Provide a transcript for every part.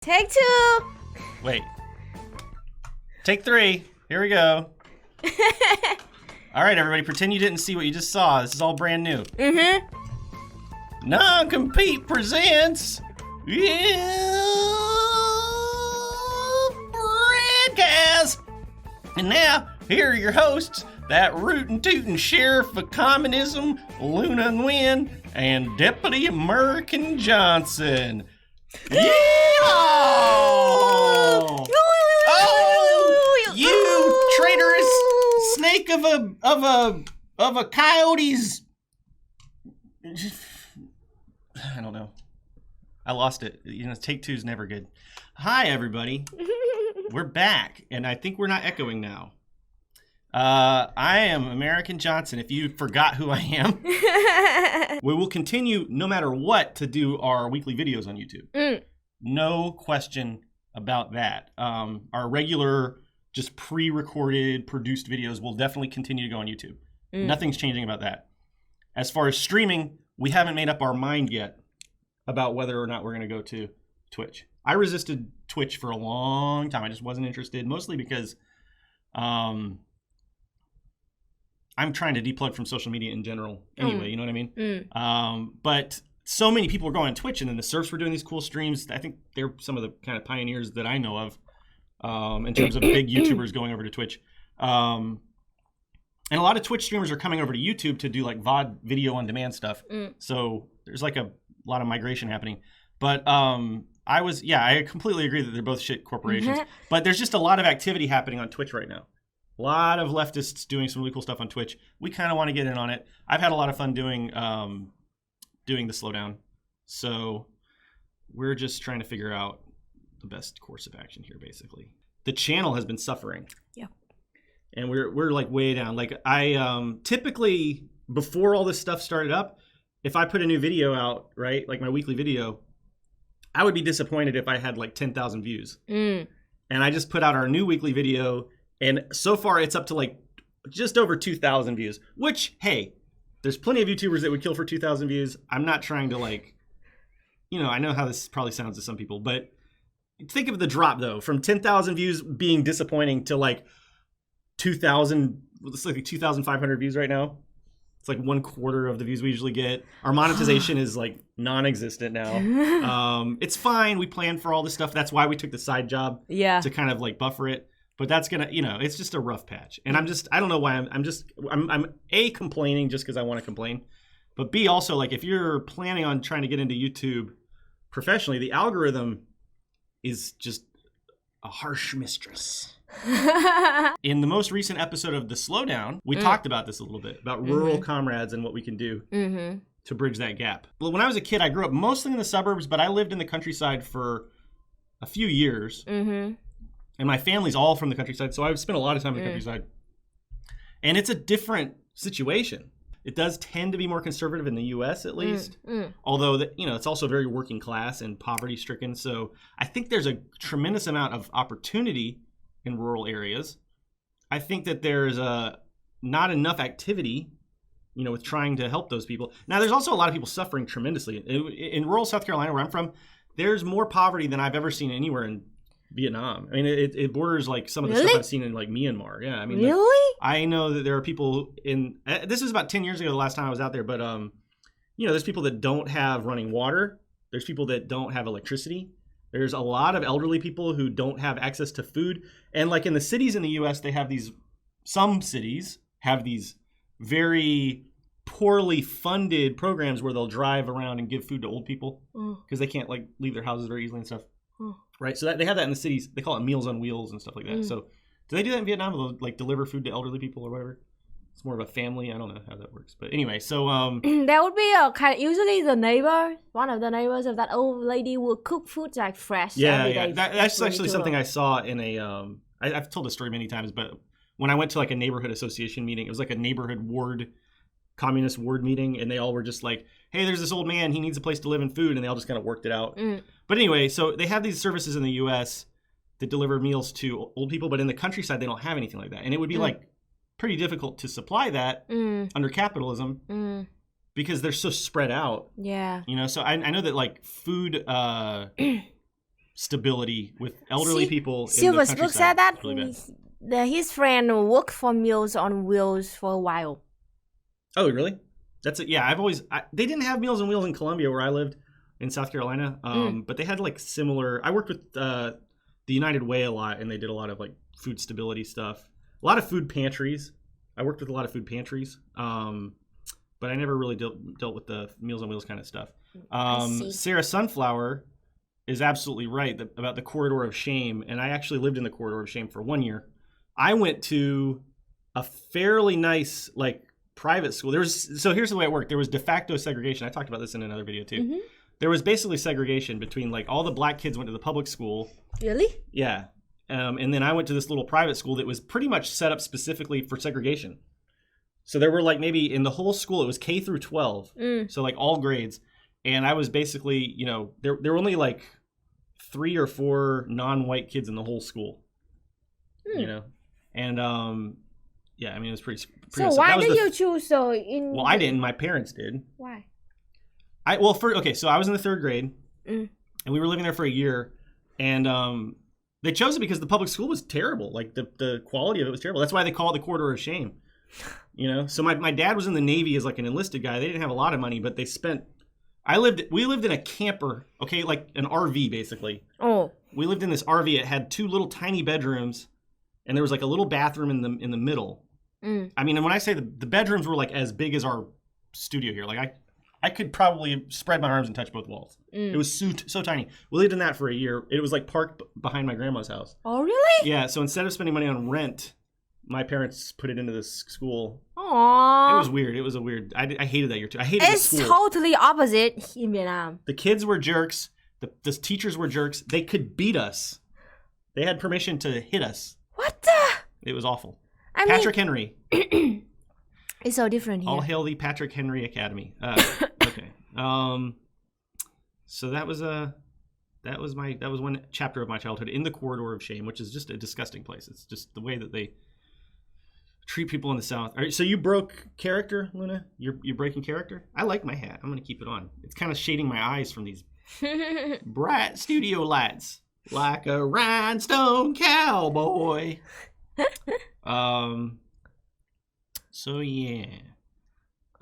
Take two. Wait. Take three. Here we go. All right, everybody, pretend you didn't see what you just saw. This is all brand new. Mm-hmm. Non-Compete presents Breadcast. And now, here are your hosts, that rootin' tootin' sheriff of communism, Luna Nguyen, and Deputy American Johnson. Yeah! Oh, you traitorous snake of a coyote's. I don't know. I lost it. You know, take two's never good. Hi, everybody. We're back, and I think we're not echoing now. I am American Johnson, if you forgot who I am. We will continue, no matter what, to do our weekly videos on YouTube. No question about that. Our regular, just pre-recorded, produced videos will definitely continue to go on YouTube. Nothing's changing about that. As far as streaming, we haven't made up our mind yet about whether or not we're going to go to Twitch. I resisted Twitch for a long time. I just wasn't interested, mostly because I'm trying to deplug from social media in general anyway, you know what I mean? But so many people were going on Twitch, and then the Surfs were doing these cool streams. I think they're some of the kind of pioneers that I know of in terms of big YouTubers going over to Twitch. And a lot of Twitch streamers are coming over to YouTube to do like VOD video on demand stuff. So there's like a lot of migration happening. But I completely agree that they're both shit corporations. But there's just a lot of activity happening on Twitch right now. A lot of leftists doing some really cool stuff on Twitch. We kind of want to get in on it. I've had a lot of fun doing the slowdown. So we're just trying to figure out the best course of action here, basically. The channel has been suffering. Yeah. And we're like way down. Like I typically, before all this stuff started up, if I put a new video out, right, like my weekly video, I would be disappointed if I had like 10,000 views. And I just put out our new weekly video, and so far it's up to like just over 2,000 views, which, hey, there's plenty of YouTubers that would kill for 2,000 views. I'm not trying to like, I know how this probably sounds to some people, but think of the drop though, from 10,000 views being disappointing to like 2,000, it's like 2,500 views right now. It's like 1/4 of the views we usually get. Our monetization is like non-existent now. It's fine. We planned for all this stuff. That's why we took the side job to kind of like buffer it. But that's gonna, it's just a rough patch. And I don't know why I'm A, complaining just because I want to complain. But B, also, like, if you're planning on trying to get into YouTube professionally, the algorithm is just a harsh mistress. In the most recent episode of The Slowdown, we talked about this a little bit, about rural comrades and what we can do to bridge that gap. Well, when I was a kid, I grew up mostly in the suburbs, but I lived in the countryside for a few years. And my family's all from the countryside, so I've spent a lot of time in the countryside. And it's a different situation. It does tend to be more conservative in the U.S., at least. Although, it's also very working class and poverty-stricken. So I think there's a tremendous amount of opportunity in rural areas. I think that there's not enough activity, with trying to help those people. Now, there's also a lot of people suffering tremendously. In rural South Carolina, where I'm from, there's more poverty than I've ever seen anywhere in Vietnam. I mean, it borders like some of the stuff I've seen in like Myanmar. Yeah, I mean, really? Like, I know that there are people in. This was about 10 years ago, the last time I was out there. But there's people that don't have running water. There's people that don't have electricity. There's a lot of elderly people who don't have access to food. And like in the cities in the U.S., they have these. Some cities have these very poorly funded programs where they'll drive around and give food to old people because they can't like leave their houses very easily and stuff. Right, so they have that in the cities. They call it Meals on Wheels and stuff like that. So, do they do that in Vietnam? They'll like deliver food to elderly people or whatever. It's more of a family. I don't know how that works, but anyway. So, there would be a kind. Usually, the neighbor, one of the neighbors of that old lady, would cook food like fresh. Every day. That's actually something I saw in a. I've told this story many times, but when I went to like a neighborhood association meeting, it was like a neighborhood communist ward meeting, and they all were just like, hey, there's this old man, he needs a place to live and food, and they all just kind of worked it out. But anyway, so they have these services in the U.S. that deliver meals to old people, but in the countryside, they don't have anything like that. And it would be like pretty difficult to supply that under capitalism because they're so spread out. Yeah. So I know that like food stability with elderly people in the Silver countryside. Spook said that Really bad. his friend worked for Meals on Wheels for a while. Oh, really? That's it. Yeah, they didn't have Meals on Wheels in Columbia where I lived in South Carolina, but they had like similar. I worked with the United Way a lot, and they did a lot of like food stability stuff. A lot of food pantries. I worked with a lot of food pantries, but I never really dealt with the Meals on Wheels kind of stuff. Sarah Sunflower is absolutely right about the corridor of shame, and I actually lived in the corridor of shame for 1 year. I went to a fairly nice like private school. So here's the way it worked. There was de facto segregation. I talked about this in another video too. Mm-hmm. There was basically segregation between like all the black kids went to the public school. Really? Yeah. And then I went to this little private school that was pretty much set up specifically for segregation. So there were like maybe in the whole school, it was K through 12. So like all grades. And I was basically, there were only like 3 or 4 non-white kids in the whole school, And yeah, I mean, it was pretty so awesome. Why did you choose Well, I didn't. My parents did. Why? So I was in the 3rd grade, and we were living there for a year, and they chose it because the public school was terrible. Like the quality of it was terrible. That's why they call it the corridor of shame. So my dad was in the Navy as like an enlisted guy. They didn't have a lot of money, but they spent. We lived in a camper, okay, like an RV basically. Oh. We lived in this RV. It had 2 little tiny bedrooms, and there was like a little bathroom in the middle. I mean, and when I say the bedrooms were like as big as our studio here, like I could probably spread my arms and touch both walls. It was so tiny. We lived in that for a year. It was like parked behind my grandma's house. Oh, really? Yeah. So instead of spending money on rent, my parents put it into this school. Aww. It was weird. It was a weird. I hated that year too. I hated the school. It's totally opposite in Vietnam. The kids were jerks. The teachers were jerks. They could beat us. They had permission to hit us. What the? It was awful. Patrick Henry. It's so different here. All hail the Patrick Henry Academy. Okay. So that was one chapter of my childhood in the corridor of shame, which is just a disgusting place. It's just the way that they treat people in the South. All right, so you broke character, Luna? You're breaking character? I like my hat. I'm gonna keep it on. It's kind of shading my eyes from these bright studio lights, like a rhinestone cowboy. So yeah.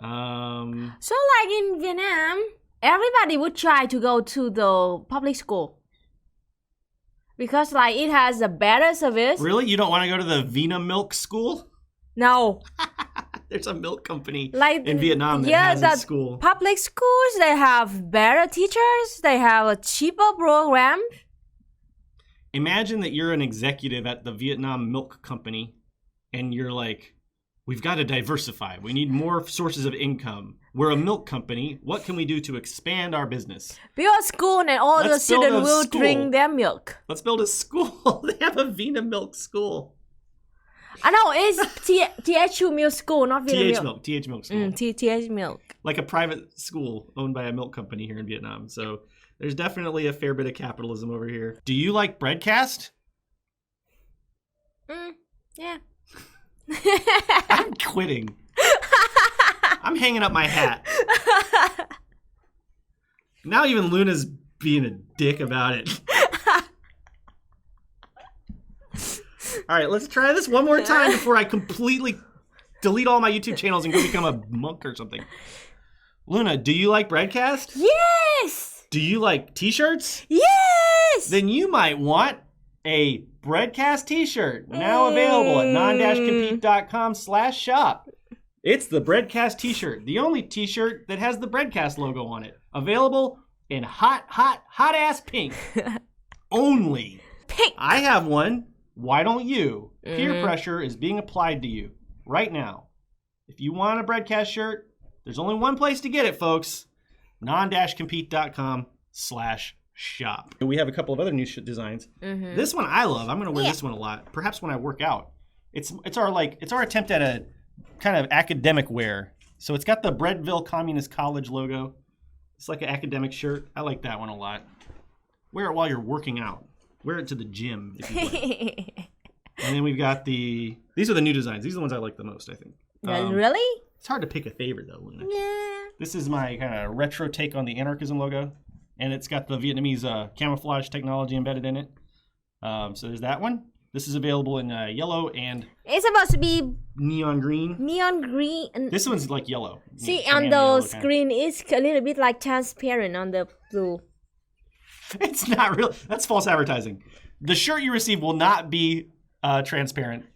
So like in Vietnam, everybody would try to go to the public school because like it has a better service. Really? You don't want to go to the Vina Milk School? No. There's a milk company in Vietnam that has a school. Public schools, they have better teachers. They have a cheaper program. Imagine that you're an executive at the Vietnam Milk Company and you're like, we've got to diversify. We need more sources of income. We're a milk company. What can we do to expand our business? Build a school and all the students will drink their milk. Let's build a school. They have a Vina Milk School. I know, it's TH Milk School, not Vina Milk. TH Milk School. TH Milk. Like a private school owned by a milk company here in Vietnam. So there's definitely a fair bit of capitalism over here. Do you like Breadcast? Yeah. I'm quitting. I'm hanging up my hat. Now even Luna's being a dick about it. All right, let's try this one more time before I completely delete all my YouTube channels and go become a monk or something. Luna, do you like Breadcast? Yes! Do you like t-shirts? Yes! Then you might want a Breadcast t-shirt, now available at non-compete.com/shop. It's the Breadcast t-shirt, the only t-shirt that has the Breadcast logo on it. Available in hot ass pink. Only. Pink. I have one. Why don't you? Peer pressure is being applied to you right now. If you want a Breadcast shirt, there's only one place to get it, folks. non-compete.com/shop. We have a couple of other new designs. This one I love. I'm going to wear this one a lot. Perhaps when I work out. It's our attempt at a kind of academic wear. So it's got the Breadville Communist College logo. It's like an academic shirt. I like that one a lot. Wear it while you're working out. Wear it to the gym if you like. And then we've got these are the new designs. These are the ones I like the most, I think. Really? It's hard to pick a favorite though, Luna. Yeah. This is my kind of retro take on the anarchism logo. and it's got the Vietnamese camouflage technology embedded in it. So there's that one. This is available in yellow and it's supposed to be neon green. Neon green. This one's like yellow. See, on the screen, it's a little bit like transparent on the blue. It's not real. That's false advertising. The shirt you receive will not be transparent.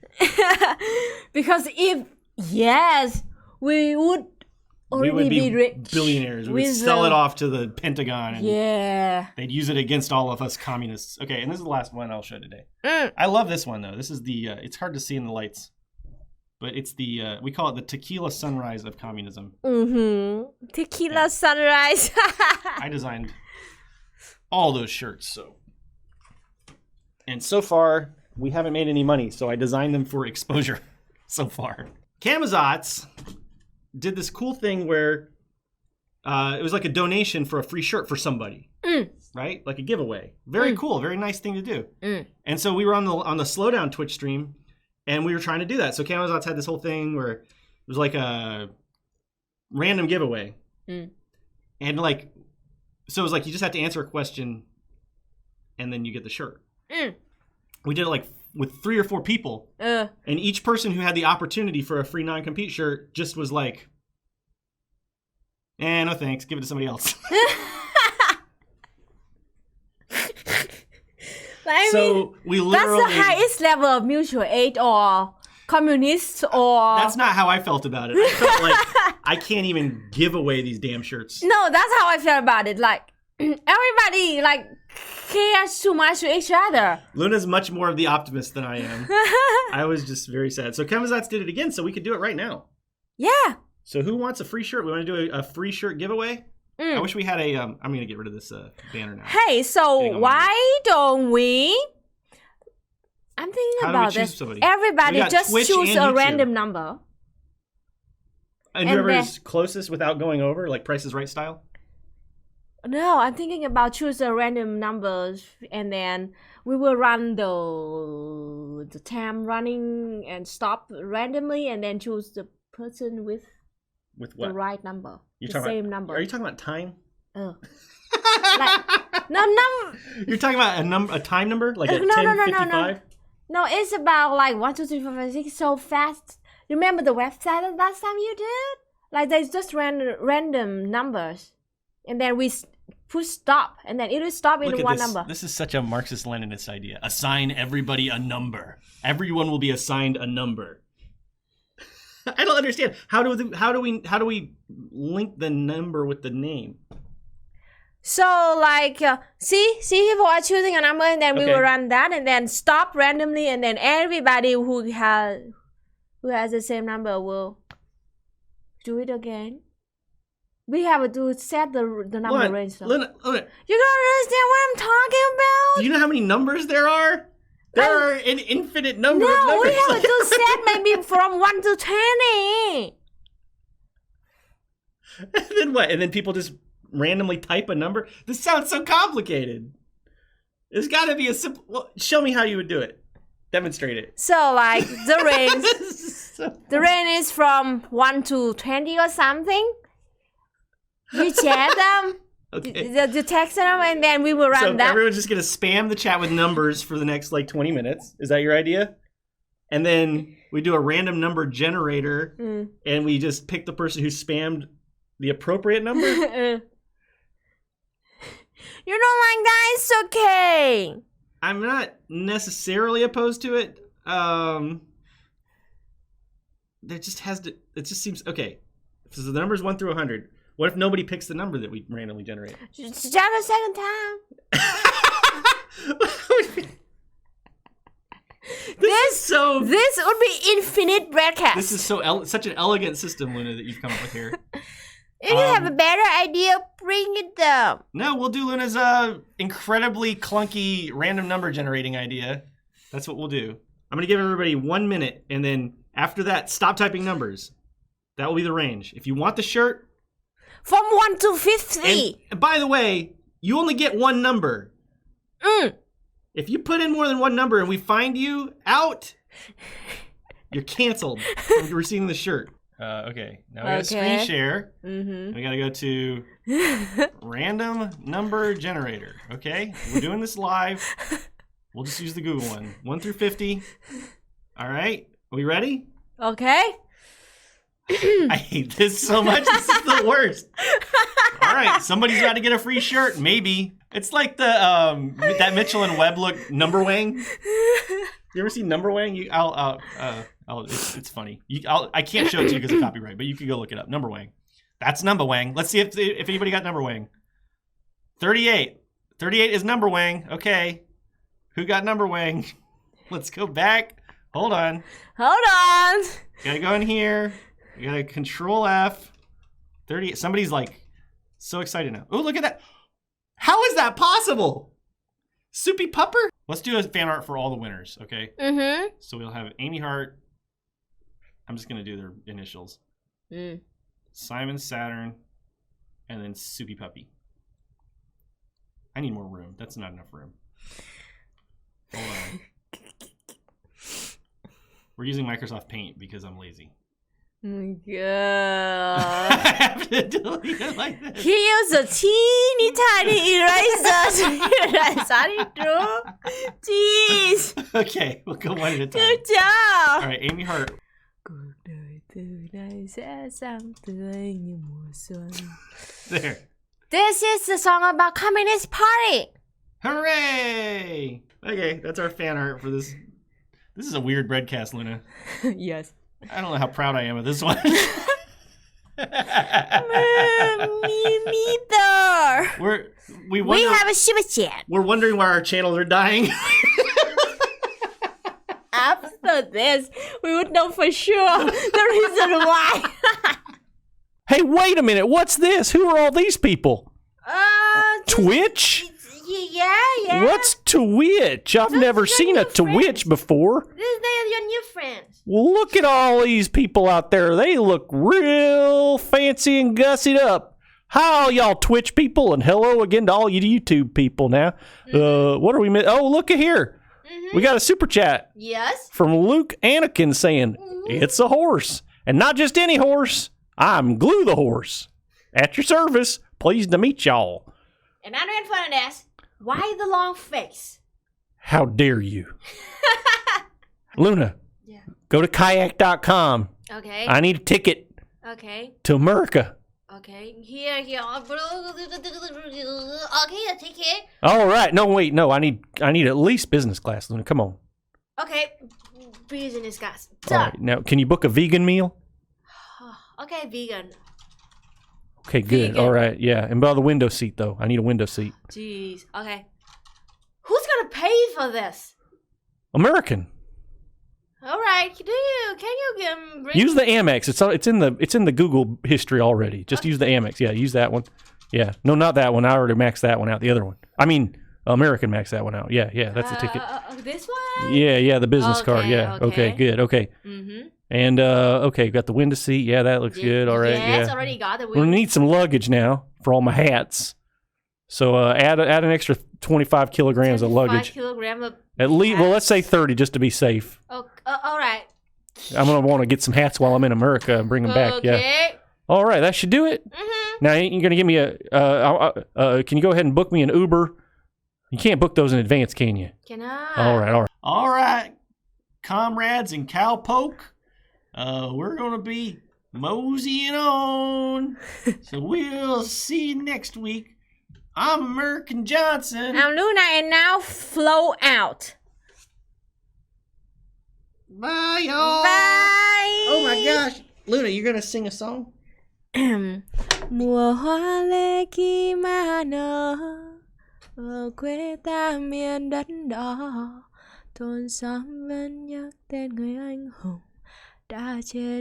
Because if yes, we would already be rich, billionaires. We would sell it off to the Pentagon. And they'd use it against all of us communists. Okay, and this is the last one I'll show today. I love this one though. This is the. It's hard to see in the lights, but it's the. We call it the tequila sunrise of communism. Tequila sunrise. I designed all those shirts. And so far we haven't made any money, so I designed them for exposure. So far, Camazotz did this cool thing where it was like a donation for a free shirt for somebody, right? Like a giveaway. Very cool, very nice thing to do. And so we were on the Slowdown Twitch stream, and we were trying to do that. So Camazotz had this whole thing where it was like a random giveaway, and like, so it was like you just have to answer a question, and then you get the shirt. We did it like with 3 or 4 people, and each person who had the opportunity for a free non-compete shirt just was like, no thanks, give it to somebody else. So we literally... That's the highest level of mutual aid or communists or... That's not how I felt about it. I felt like I can't even give away these damn shirts. No, that's how I felt about it. Like, everybody, like, cares too much to each other. Luna's much more of the optimist than I am. I was just very sad. So Camazotz did it again, so we could do it right now. Yeah. So who wants a free shirt? We want to do a free shirt giveaway? I wish we had a... I'm going to get rid of this banner now. Hey, so why don't we... I'm thinking about this. Somebody? Everybody just Twitch choose a YouTube. Random number. And whoever is closest without going over, like Price is Right style? No, I'm thinking about choose a random numbers, and then we will run the time running and stop randomly, and then choose the person with what? The right number. You're the same number. Are you talking about time? Like, no. You're talking about a time number? Like a no, 10:55? No, it's about like 1, 2, 3, 4, 5, 6 so fast. Remember the website that last time you did? Like they just random numbers. And then we push stop, and then it will stop in one number. This is such a Marxist-Leninist idea. Assign everybody a number. Everyone will be assigned a number. I don't understand. How do we link the number with the name? So like, see, people are choosing a number, and then we will run that, and then stop randomly, and then everybody who has the same number will do it again. We have to set the number range. Luna, you don't understand what I'm talking about? Do you know how many numbers there are? There are an infinite number of numbers. No, we have to set maybe from 1 to 20. And then what? And then people just randomly type a number? This sounds so complicated. There's got to be a simple... Well, show me how you would do it. Demonstrate it. So, like, the range... the range is from 1 to 20 or something. You chat them, the text them, and then we will run that. So everyone's just going to spam the chat with numbers for the next, 20 minutes. Is that your idea? And then we do a random number generator, and we just pick the person who spammed the appropriate number? You don't like that? It's okay. I'm not necessarily opposed to it. It just seems... Okay, so the number's 1 through 100. What if nobody picks the number that we randomly generate? Just try a second time. This would be infinite Breadcast. This is such an elegant system, Luna, that you've come up with here. If you have a better idea, bring it down. No, we'll do Luna's incredibly clunky random number generating idea. That's what we'll do. I'm going to give everybody 1 minute, and then after that, stop typing numbers. That will be the range. If you want the shirt... From 1 to 50. And by the way, you only get one number. If you put in more than one number and we find you out, you're canceled from receiving the shirt. Okay. Now we got to screen share. Mm-hmm. We got to go to random number generator. Okay. We're doing this live. We'll just use the Google one. 1 through 50. All right. Are we ready? Okay. I hate this so much. This is the worst. All right. Somebody's about to get a free shirt. Maybe. It's like the that Mitchell and Webb look number wang. You ever seen Number Wang? It's funny. I can't show it to you because of copyright, but you can go look it up. Number Wang. That's Number Wang. Let's see if anybody got Number Wang. 38. 38 is Number Wang. Okay. Who got Number Wang? Let's go back. Hold on. Gotta go in here. You gotta Control F. 38. Somebody's like so excited now. Oh, look at that. How is that possible? Soupy Pupper? Let's do a fan art for all the winners, okay? Mm-hmm. So we'll have Amy Hart. I'm just going to do their initials. Simon Saturn. And then Soupy Puppy. I need more room. That's not enough room. Hold on. We're using Microsoft Paint because I'm lazy. Yeah. I have to delete it like this. He used a teeny tiny eraser to erase it through. Jeez. Okay, we'll go one at a time. Good job. All right, Amy Hart. There. This is the song about Communist Party. Hooray! Okay, that's our fan art for this. This is a weird Breadcast, Luna. Yes. I don't know how proud I am of this one. Me neither. We have a super chat. We're wondering why our channels are dying. After this, we would know for sure the reason why. Hey, wait a minute. What's this? Who are all these people? Twitch? Yeah. What's Twitch? I've never seen a Twitch before. They're your new friends. Well, look at all these people out there. They look real fancy and gussied up. Hi, all y'all Twitch people, and hello again to all you YouTube people now. What are we missing? Oh, look at here. We got a super chat. Yes. From Luke Anakin saying, it's a horse. And not just any horse. I'm Glue the Horse. At your service. Pleased to meet y'all. And I'm in front of this. Why the long face? How dare you? Luna, yeah. Go to kayak.com. Okay. I need a ticket. Okay. To America. Okay. Here. Okay, a ticket. All right. No, wait. No, I need at least business class, Luna. Come on. Okay. Business class. All right. Now, can you book a vegan meal? Okay, vegan. Okay, good. Vegan. All right. Yeah. And by the window seat, though. I need a window seat. Jeez. Okay. Who's gonna pay for this? American. All right. Can you bring... Use the Amex. It's in the Google history already. Just use the Amex. Yeah, use that one. Yeah. No, not that one. I already maxed that one out. The other one. I mean, American maxed that one out. Yeah. That's the ticket. This one? Yeah. The business card. Yeah. Okay. Good. Okay. Mm-hmm. And okay, got the window seat. Yeah, that looks good. All right. Yes, yeah. already got the window. We'll need some luggage now for all my hats. So add an extra 25 kilograms of luggage. 25 kilograms of At least, hats. well, let's say 30 just to be safe. Oh, all right. I'm gonna want to get some hats while I'm in America and bring them back. Yeah. All right, that should do it. Mm-hmm. Now you're gonna give me a. Can you go ahead and book me an Uber? You can't book those in advance, can you? Can I? All right. All right, comrades and cowpoke. We're gonna be moseying on. So we'll see you next week. I'm American Johnson. I'm Luna, and now flow out. Bye, y'all. Bye. Oh my gosh, Luna, you're gonna sing a song? Mùa hoa lê khi mà nở ở quê ta miền đất đỏ, thôn xóm vẫn nhắc tên người anh hùng đã chết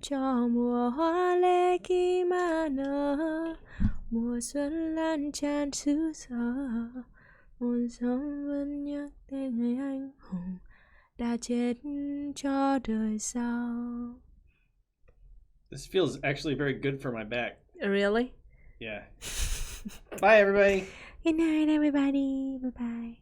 cho mùa hoa lê khi mà nở, mùa xuân lan tràn xứ sở, thôn xóm vẫn nhắc tên người anh hùng đã chết cho đời sau. This feels actually very good for my back. Really? Yeah. Bye, everybody. Good night, everybody. Bye-bye.